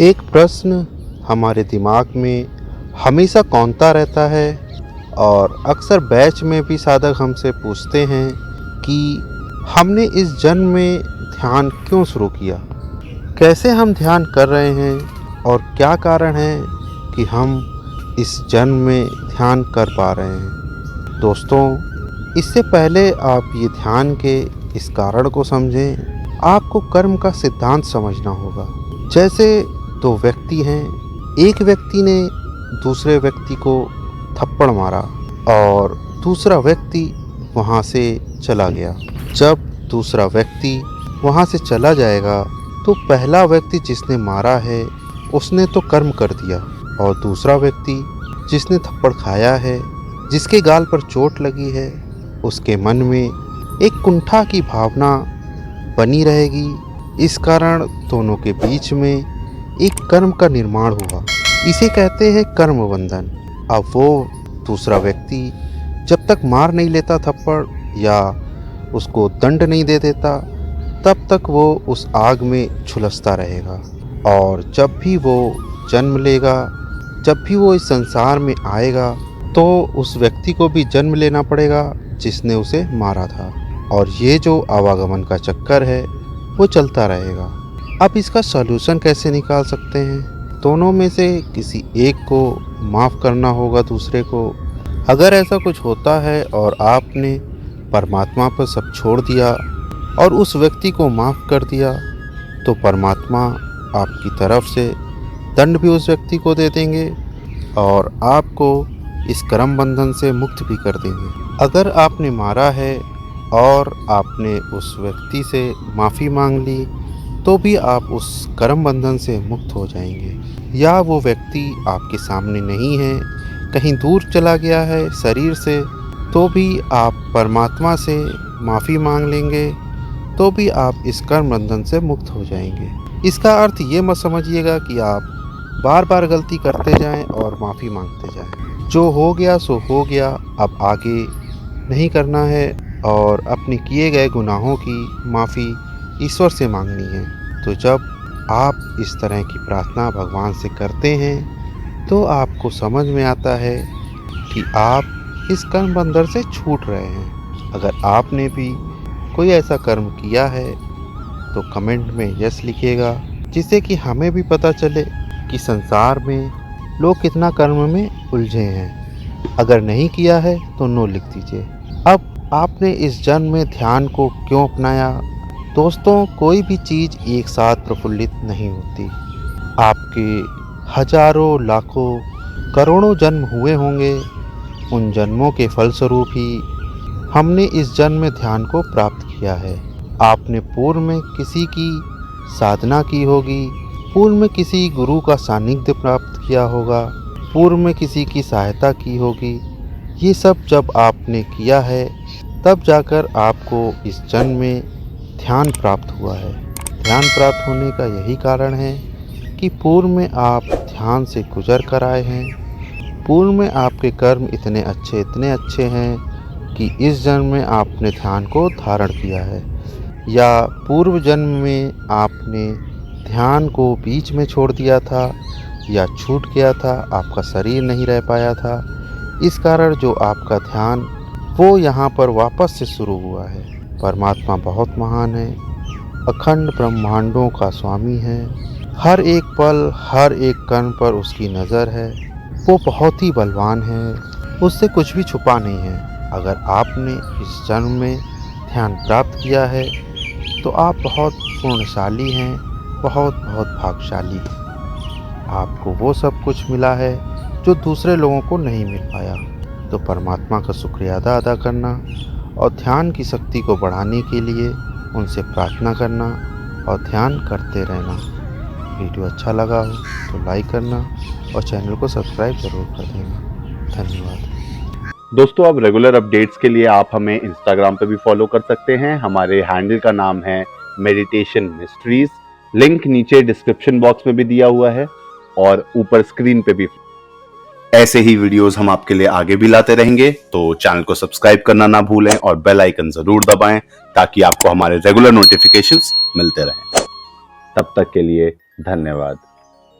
एक प्रश्न हमारे दिमाग में हमेशा कौंता रहता है और अक्सर बैच में भी साधक हमसे पूछते हैं कि हमने इस जन्म में ध्यान क्यों शुरू किया, कैसे हम ध्यान कर रहे हैं और क्या कारण है कि हम इस जन्म में ध्यान कर पा रहे हैं। दोस्तों, इससे पहले आप ये ध्यान के इस कारण को समझें, आपको कर्म का सिद्धांत समझना होगा। जैसे दो व्यक्ति हैं, एक व्यक्ति ने दूसरे व्यक्ति को थप्पड़ मारा और दूसरा व्यक्ति वहाँ से चला गया। जब दूसरा व्यक्ति वहाँ से चला जाएगा तो पहला व्यक्ति जिसने मारा है उसने तो कर्म कर दिया, और दूसरा व्यक्ति जिसने थप्पड़ खाया है, जिसके गाल पर चोट लगी है, उसके मन में एक कुंठा की भावना बनी रहेगी। इस कारण दोनों के बीच में एक कर्म का निर्माण हुआ। इसे कहते हैं कर्म बंधन। अब वो दूसरा व्यक्ति जब तक मार नहीं लेता थप्पड़ या उसको दंड नहीं दे देता, तब तक वो उस आग में झुलसता रहेगा। और जब भी वो जन्म लेगा, जब भी वो इस संसार में आएगा, तो उस व्यक्ति को भी जन्म लेना पड़ेगा जिसने उसे मारा था। और ये जो आवागमन का चक्कर है वो चलता रहेगा। अब इसका सॉल्यूशन कैसे निकाल सकते हैं? दोनों में से किसी एक को माफ़ करना होगा दूसरे को। अगर ऐसा कुछ होता है और आपने परमात्मा पर सब छोड़ दिया और उस व्यक्ति को माफ़ कर दिया, तो परमात्मा आपकी तरफ से दंड भी उस व्यक्ति को दे देंगे और आपको इस कर्म बंधन से मुक्त भी कर देंगे। अगर आपने मारा है और आपने उस व्यक्ति से माफ़ी मांग ली, तो भी आप उस कर्म बंधन से मुक्त हो जाएंगे। या वो व्यक्ति आपके सामने नहीं है, कहीं दूर चला गया है शरीर से, तो भी आप परमात्मा से माफ़ी मांग लेंगे, तो भी आप इस कर्म बंधन से मुक्त हो जाएंगे। इसका अर्थ ये मत समझिएगा कि आप बार बार गलती करते जाएं और माफ़ी मांगते जाएं। जो हो गया सो हो गया, अब आगे नहीं करना है और अपने किए गए गुनाहों की माफ़ी ईश्वर से मांगनी है। तो जब आप इस तरह की प्रार्थना भगवान से करते हैं, तो आपको समझ में आता है कि आप इस कर्म बंधन से छूट रहे हैं। अगर आपने भी कोई ऐसा कर्म किया है तो कमेंट में यस लिखिएगा, जिससे कि हमें भी पता चले कि संसार में लोग कितना कर्म में उलझे हैं। अगर नहीं किया है तो नो लिख दीजिए। अब आपने इस जन्म में ध्यान को क्यों अपनाया? दोस्तों, कोई भी चीज़ एक साथ प्रफुल्लित नहीं होती। आपके हजारों, लाखों, करोड़ों जन्म हुए होंगे। उन जन्मों के फलस्वरूप ही हमने इस जन्म में ध्यान को प्राप्त किया है। आपने पूर्व में किसी की साधना की होगी, पूर्व में किसी गुरु का सानिध्य प्राप्त किया होगा, पूर्व में किसी की सहायता की होगी। ये सब जब आपने किया है, तब जाकर आपको इस जन्म में ध्यान प्राप्त हुआ है। ध्यान प्राप्त होने का यही कारण है कि पूर्व में आप ध्यान से गुजर कर आए हैं। पूर्व में आपके कर्म इतने अच्छे हैं कि इस जन्म में आपने ध्यान को धारण किया है। या पूर्व जन्म में आपने ध्यान को बीच में छोड़ दिया था या छूट गया था, आपका शरीर नहीं रह पाया था। इस कारण जो आपका ध्यान वो यहाँ पर वापस से शुरू हुआ है। परमात्मा बहुत महान है, अखंड ब्रह्मांडों का स्वामी है। हर एक पल, हर एक कण पर उसकी नज़र है। वो बहुत ही बलवान है, उससे कुछ भी छुपा नहीं है। अगर आपने इस जन्म में ध्यान प्राप्त किया है तो आप बहुत पूर्णशाली हैं, बहुत भाग्यशाली हैं। आपको वो सब कुछ मिला है जो दूसरे लोगों को नहीं मिल पाया। तो परमात्मा का शुक्रिया अदा करना और ध्यान की शक्ति को बढ़ाने के लिए उनसे प्रार्थना करना और ध्यान करते रहना। वीडियो अच्छा लगा हो तो लाइक करना और चैनल को सब्सक्राइब जरूर कर देना। धन्यवाद। दोस्तों, अब रेगुलर अपडेट्स के लिए आप हमें इंस्टाग्राम पे भी फॉलो कर सकते हैं। हमारे हैंडल का नाम है मेडिटेशन मिस्ट्रीज। लिंक नीचे डिस्क्रिप्शन बॉक्स में भी दिया हुआ है और ऊपर स्क्रीन पे भी। ऐसे ही वीडियोस हम आपके लिए आगे भी लाते रहेंगे, तो चैनल को सब्सक्राइब करना ना भूलें और बेल आइकन जरूर दबाएं ताकि आपको हमारे रेगुलर नोटिफिकेशंस मिलते रहें। तब तक के लिए धन्यवाद।